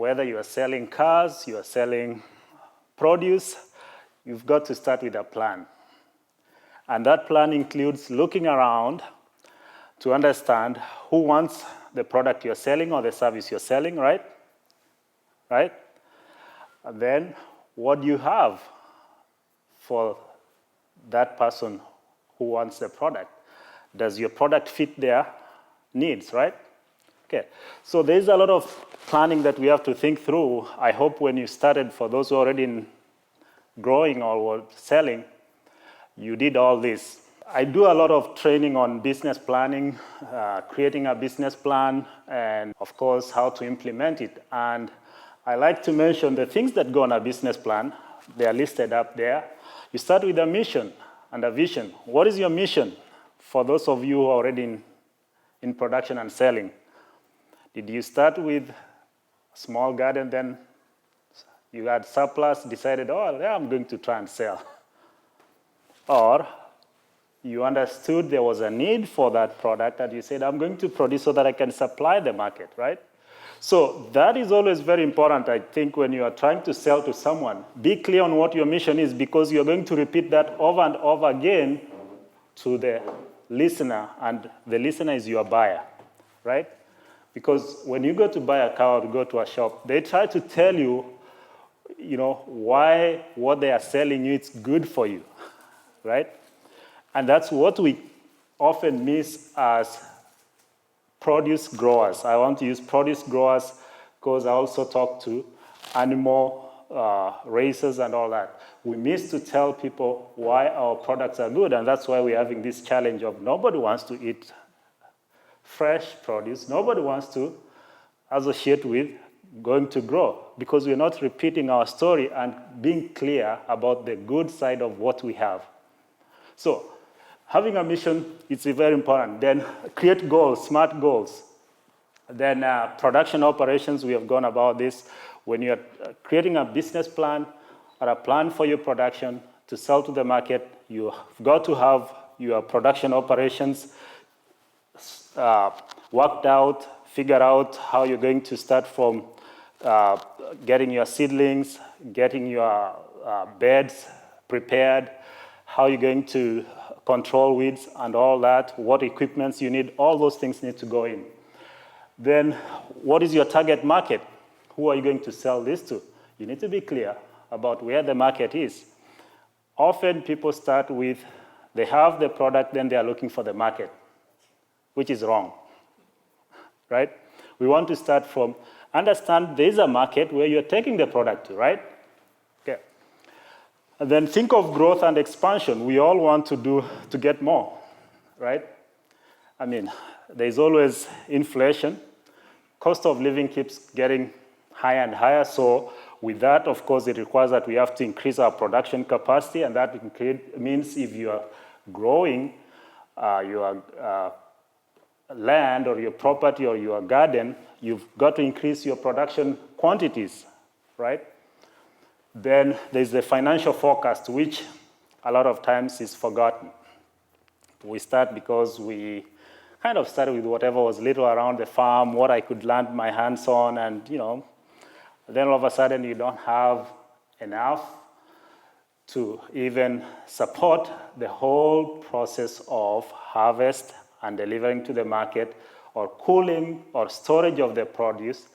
whether you are selling cars, you are selling produce, you've got to start with a plan. And that plan includes looking around to understand who wants the product you're selling or the service you're selling, right? Right? And then what do you have for that person who wants the product? Does your product fit their needs, right? Okay, so there's a lot of planning that we have to think through. I hope when you started, for those who are already in growing or were selling, you did all this. I do a lot of training on business planning, creating a business plan, and of course, how to implement it. And I like to mention the things that go on a business plan. They are listed up there. You start with a mission and a vision. What is your mission for those of you who are already in production and selling? Did you start with a small garden, then you had surplus, decided, oh, yeah, I'm going to try and sell? Or you understood there was a need for that product and you said, I'm going to produce so that I can supply the market, right? So that is always very important, I think, when you are trying to sell to someone. Be clear on what your mission is, because you're going to repeat that over and over again to the listener, and the listener is your buyer, right? Because when you go to buy a car or go to a shop, they try to tell you, why what they are selling you is good for you, right? And that's what we often miss as produce growers. I want to use produce growers because I also talk to animal raisers and all that. We miss to tell people why our products are good, and that's why we're having this challenge of nobody wants to eat fresh produce. Nobody wants to associate with going to grow, because we're not repeating our story and being clear about the good side of what we have. So having a mission is very important. Then create goals, smart goals. Then production operations, we have gone about this. When you're creating a business plan or a plan for your production to sell to the market, you've got to have your production operations worked out, figure out how you're going to start from getting your seedlings, getting your beds prepared, how you're going to control weeds and all that, what equipments you need, all those things need to go in. Then what is your target market? Who are you going to sell this to? You need to be clear about where the market is. Often people start with, they have the product, then they are looking for the market, which is wrong, right? We want to start from, understand there is a market where you're taking the product to, right? Okay. And then think of growth and expansion. We all want to get more, right? I mean, there's always inflation. Cost of living keeps getting higher and higher. So with that, of course, it requires that we have to increase our production capacity. And that means if you are growing your land or your property or your garden, you've got to increase your production quantities, right? Then there's the financial forecast, which a lot of times is forgotten. We start because we kind of started with whatever was little around the farm, what I could land my hands on, and then all of a sudden you don't have enough to even support the whole process of harvest and delivering to the market, or cooling or storage of the produce.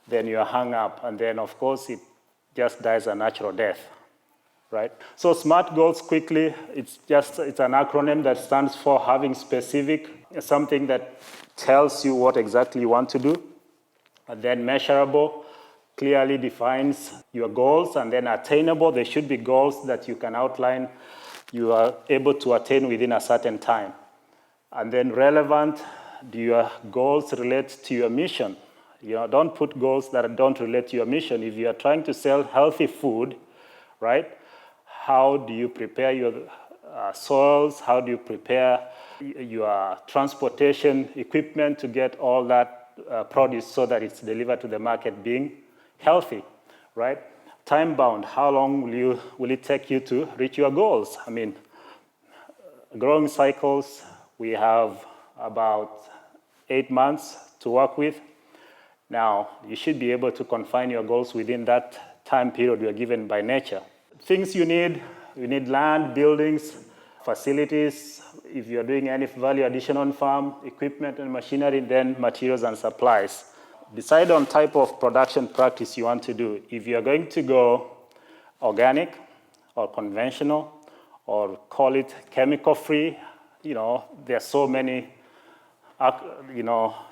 Then you're hung up, and then of course it just dies a natural death, right? So SMART goals, quickly, it's an acronym that stands for having specific, something that tells you what exactly you want to do. And then measurable, clearly defines your goals. And then attainable, there should be goals that you can outline you are able to attain within a certain time. And then relevant, do your goals relate to your mission? Don't put goals that don't relate to your mission. If you are trying to sell healthy food, right, how do you prepare your soils? How do you prepare your transportation equipment to get all that produce so that it's delivered to the market being healthy, right? Time bound, how long will it take you to reach your goals? I mean, growing cycles, we have about 8 months to work with. Now, you should be able to confine your goals within that time period you are given by nature. Things you need land, buildings, facilities. If you're doing any value addition on farm, equipment and machinery, then materials and supplies. Decide on type of production practice you want to do. If you're going to go organic or conventional or call it chemical-free, there are so many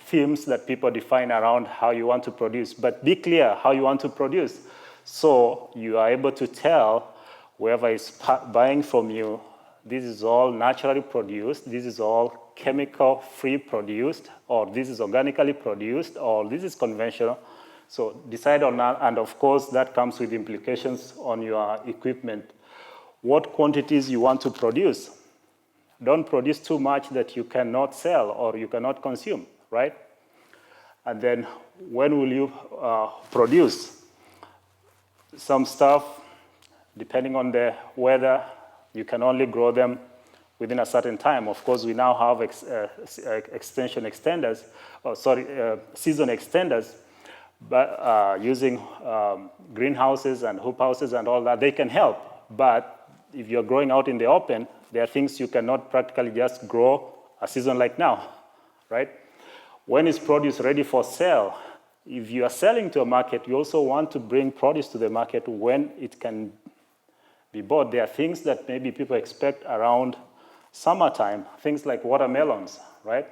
themes that people define around how you want to produce. But be clear how you want to produce. So you are able to tell whoever is buying from you, this is all naturally produced, this is all chemical-free produced, or this is organically produced, or this is conventional. So decide on that, and of course that comes with implications on your equipment. What quantities you want to produce. Don't produce too much that you cannot sell or you cannot consume, right? And then when will you produce? Some stuff, depending on the weather, you can only grow them within a certain time. Of course, we now have season extenders, but using greenhouses and hoop houses and all that, they can help. But if you're growing out in the open, there are things you cannot practically just grow a season like now, right? When is produce ready for sale? If you are selling to a market, you also want to bring produce to the market when it can be bought. There are things that maybe people expect around summertime, things like watermelons, right?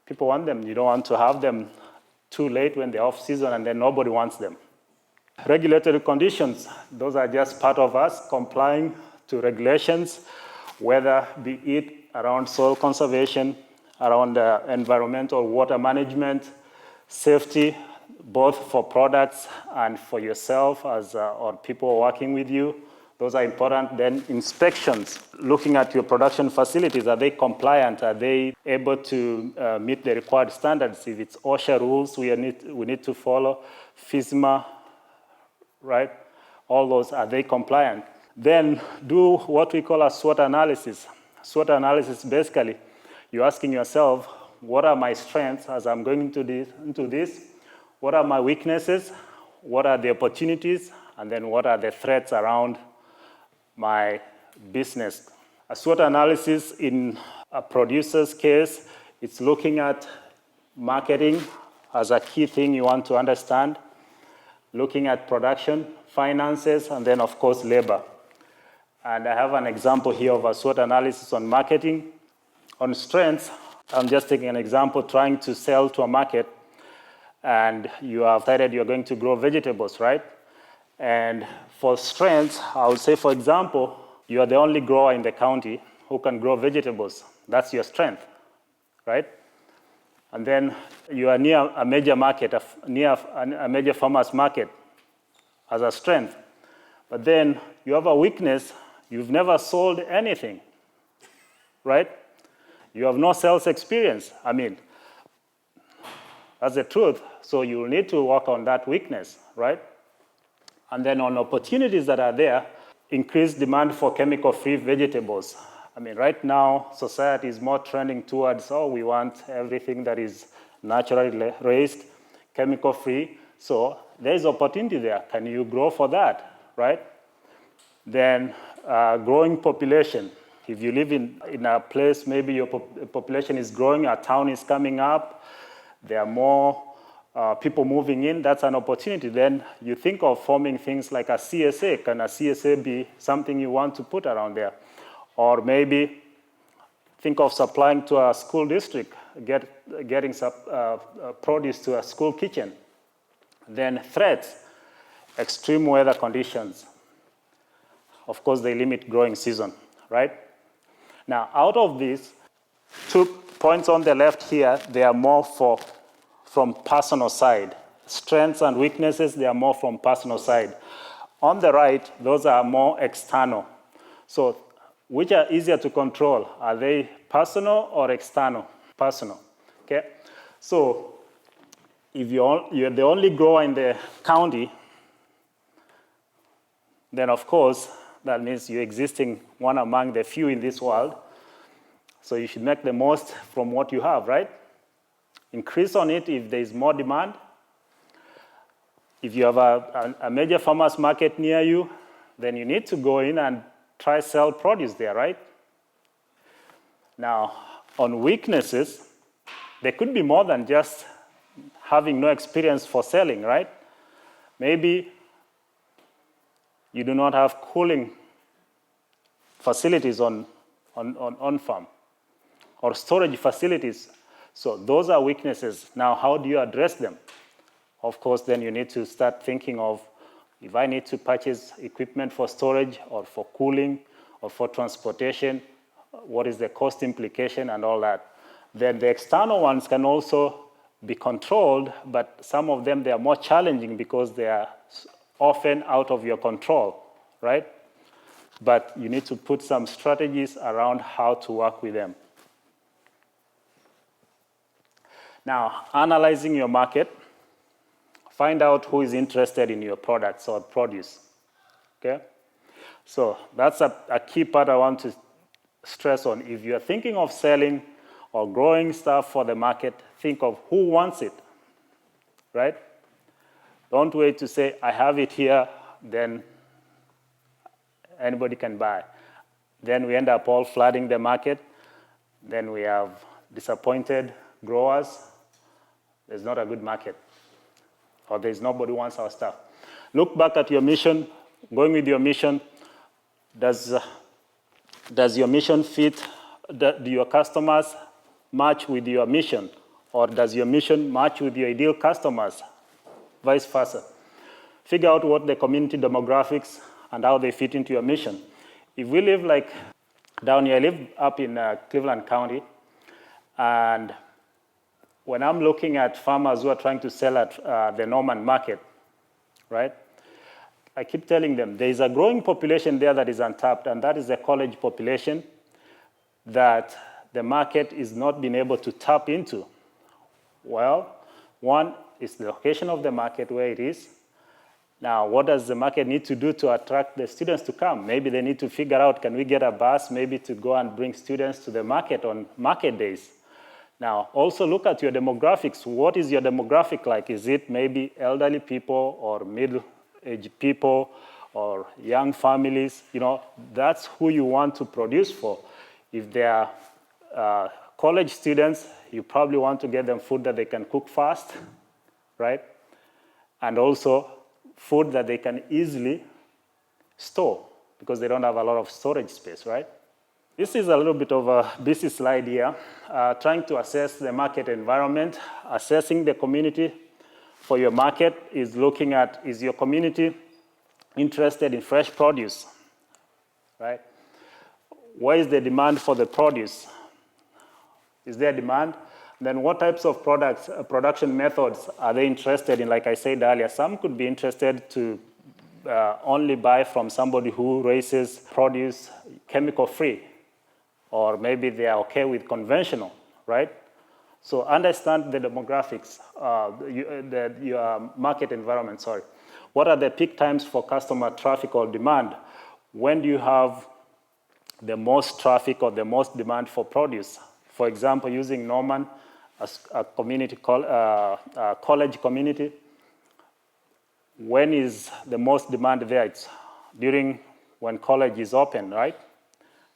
People want them. You don't want to have them too late when they're off season and then nobody wants them. Regulatory conditions, those are just part of us complying to regulations, whether be it around soil conservation, around environmental water management, safety, both for products and for yourself as or people working with you. Those are important. Then inspections, looking at your production facilities, are they compliant? Are they able to meet the required standards? If it's OSHA rules, we need to follow, FISMA, right? All those, are they compliant? Then do what we call a SWOT analysis. SWOT analysis, basically, you're asking yourself, what are my strengths as I'm going into this? What are my weaknesses? What are the opportunities? And then what are the threats around my business? A SWOT analysis in a producer's case, it's looking at marketing as a key thing you want to understand, looking at production, finances, and then, of course, labor. And I have an example here of a SWOT analysis on marketing. On strengths, I'm just taking an example, trying to sell to a market, and you have decided you're going to grow vegetables, right? And for strengths, I would say, for example, you are the only grower in the county who can grow vegetables. That's your strength, right? And then you are near a major market, near a major farmer's market as a strength. But then you have a weakness. You've never sold anything, right? You have no sales experience. I mean, that's the truth. So you will need to work on that weakness, right? And then on opportunities that are there, increased demand for chemical-free vegetables. I mean, right now, society is more trending towards, we want everything that is naturally raised, chemical-free. So there is opportunity there. Can you grow for that, right? Then growing population. If you live in a place, maybe your population is growing, a town is coming up, there are more people moving in, that's an opportunity. Then you think of forming things like a CSA. Can a CSA be something you want to put around there? Or maybe think of supplying to a school district, getting produce to a school kitchen. Then threats, extreme weather conditions. Of course, they limit growing season, right? Now, out of these 2 points on the left here, they are more from personal side. Strengths and weaknesses, they are more from personal side. On the right, those are more external. So which are easier to control? Are they personal or external? Personal, okay? So if you're the only grower in the county, then of course, that means you're existing one among the few in this world. So you should make the most from what you have, right? Increase on it if there is more demand, If you have a major farmer's market near you, then you need to go in and try sell produce there, right? Now, on weaknesses, there could be more than just having no experience for selling, right? Maybe you do not have cooling facilities on farm or storage facilities. So those are weaknesses. Now, how do you address them? Of course, then you need to start thinking of, if I need to purchase equipment for storage or for cooling or for transportation, what is the cost implication and all that. Then the external ones can also be controlled, but some of them, they are more challenging because they are often out of your control, right? But you need to put some strategies around how to work with them. Now, analyzing your market, find out who is interested in your products or produce, okay? So that's a key part I want to stress on. If you're thinking of selling or growing stuff for the market, think of who wants it, right? Don't wait to say, I have it here, then anybody can buy. Then we end up all flooding the market. Then we have disappointed growers. There's not a good market, or there's nobody who wants our stuff. Look back at your mission, going with your mission. Does your mission fit? Do your customers match with your mission? Or does your mission match with your ideal customers? Vice versa. Figure out what the community demographics and how they fit into your mission. If we live like down here, I live up in Cleveland County, and when I'm looking at farmers who are trying to sell at the Norman market, right? I keep telling them there is a growing population there that is untapped, and that is the college population that the market is not being able to tap into. Well, one is the location of the market where it is. Now, what does the market need to do to attract the students to come? Maybe they need to figure out, can we get a bus maybe to go and bring students to the market on market days? Now, also look at your demographics. What is your demographic like? Is it maybe elderly people or middle-aged people or young families? You know, that's who you want to produce for. If they are college students, you probably want to get them food that they can cook fast, right? And also food that they can easily store because they don't have a lot of storage space, right? This is a little bit of a busy slide here, trying to assess the market environment. Assessing the community for your market is looking at, is your community interested in fresh produce, right? Where is the demand for the produce? Is there demand? Then what types of products, production methods are they interested in? Like I said earlier, some could be interested to only buy from somebody who raises produce chemical-free, or maybe they are okay with conventional, right? So understand the demographics, your market environment, sorry. What are the peak times for customer traffic or demand? When do you have the most traffic or the most demand for produce? For example, using Norman as a community, college community, when is the most demand there? It's during when college is open, right?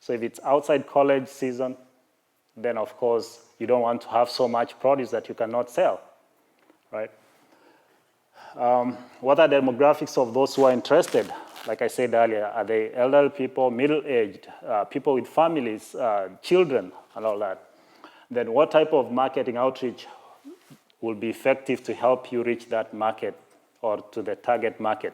So if it's outside college season, then of course you don't want to have so much produce that you cannot sell, right? What are the demographics of those who are interested? Like I said earlier, are they elderly people, middle-aged, people with families, children, and all that? Then what type of marketing outreach will be effective to help you reach that market or to the target market?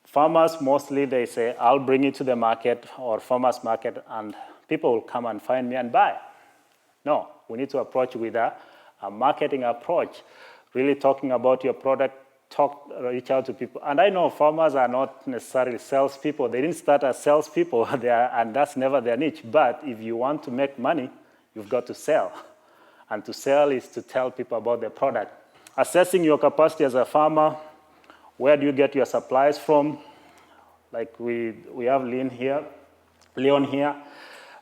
Farmers, mostly they say, I'll bring it to the market or farmers market and people will come and find me and buy. No, we need to approach with a marketing approach, really talking about your product, reach out to people. And I know farmers are not necessarily salespeople. They didn't start as salespeople, and that's never their niche. But if you want to make money, you've got to sell. And to sell is to tell people about their product. Assessing your capacity as a farmer, where do you get your supplies from? Like we have Leon here.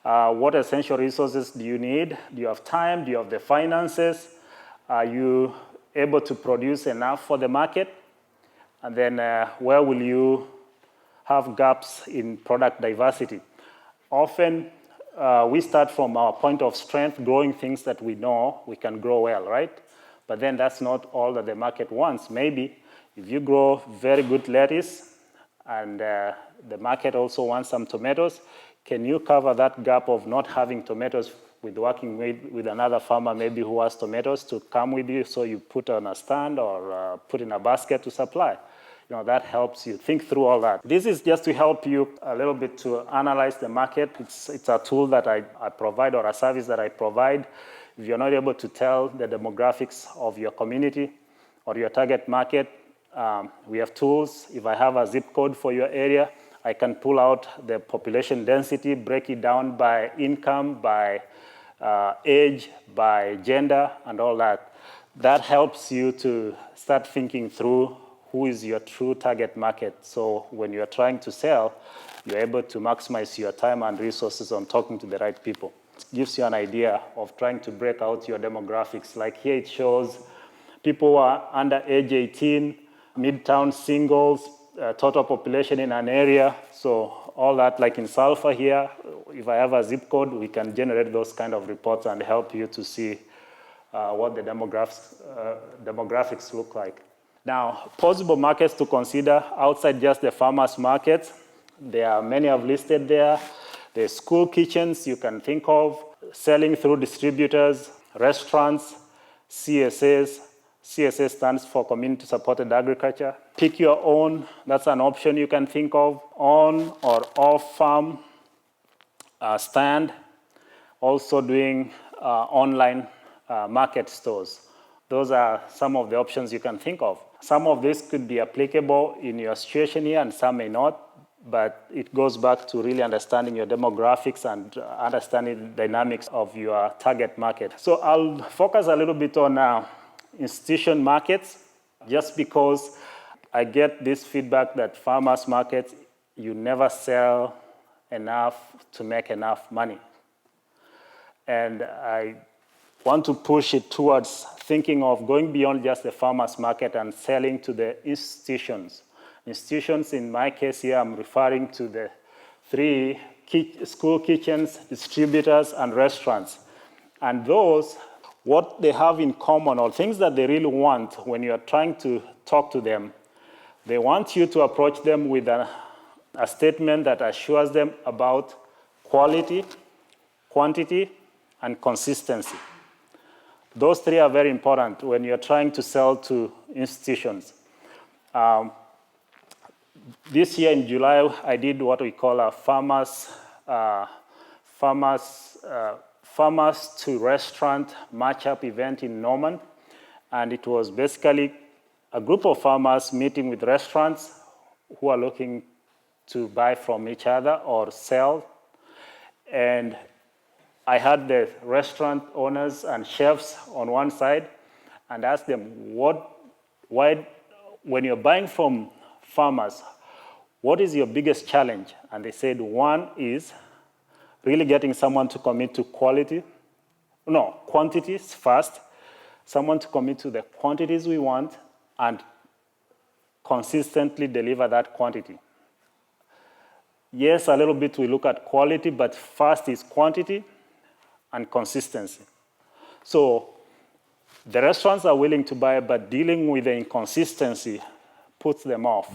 What essential resources do you need? Do you have time? Do you have the finances? Are you able to produce enough for the market? And then where will you have gaps in product diversity? Often, we start from our point of strength, growing things that we know we can grow well, right? But then that's not all that the market wants. Maybe if you grow very good lettuce and the market also wants some tomatoes, can you cover that gap of not having tomatoes with working with another farmer maybe who has tomatoes to come with you, so you put on a stand or put in a basket to supply? You know, that helps you think through all that. This is just to help you a little bit to analyze the market. It's a tool that I provide, or a service that I provide. If you're not able to tell the demographics of your community or your target market, we have tools. If I have a zip code for your area, I can pull out the population density, break it down by income, by age, by gender, and all that. That helps you to start thinking through who is your true target market. So when you're trying to sell, you're able to maximize your time and resources on talking to the right people. It gives you an idea of trying to break out your demographics. Like here it shows people who are under age 18, midtown singles, total population in an area. So all that, like in Sulphur here, if I have a zip code, we can generate those kind of reports and help you to see what the demographics look like. Now, possible markets to consider outside just the farmers markets. There are many I've listed there. There's school kitchens you can think of, selling through distributors, restaurants, CSAs. CSA stands for Community Supported Agriculture. Pick your own, that's an option you can think of. On or off farm stand. Also doing online market stores. Those are some of the options you can think of. Some of this could be applicable in your situation here and some may not, but it goes back to really understanding your demographics and understanding the dynamics of your target market. So I'll focus a little bit on institution markets, just because I get this feedback that farmers markets, you never sell enough to make enough money. And I want to push it towards thinking of going beyond just the farmers market and selling to the institutions. Institutions, in my case here, I'm referring to the 3 school kitchens, distributors, and restaurants. And those, what they have in common, or things that they really want when you're trying to talk to them, they want you to approach them with a statement that assures them about quality, quantity, and consistency. Those 3 are very important when you're trying to sell to institutions. This year in July, I did what we call a farmers to restaurant match-up event in Norman. And it was basically a group of farmers meeting with restaurants who are looking to buy from each other or sell. And I had the restaurant owners and chefs on one side and asked them, why, when you're buying from farmers, what is your biggest challenge? And they said, one is really getting someone to commit to quantities first, someone to commit to the quantities we want and consistently deliver that quantity. Yes, a little bit we look at quality, but first is quantity and consistency. So the restaurants are willing to buy, but dealing with the inconsistency puts them off.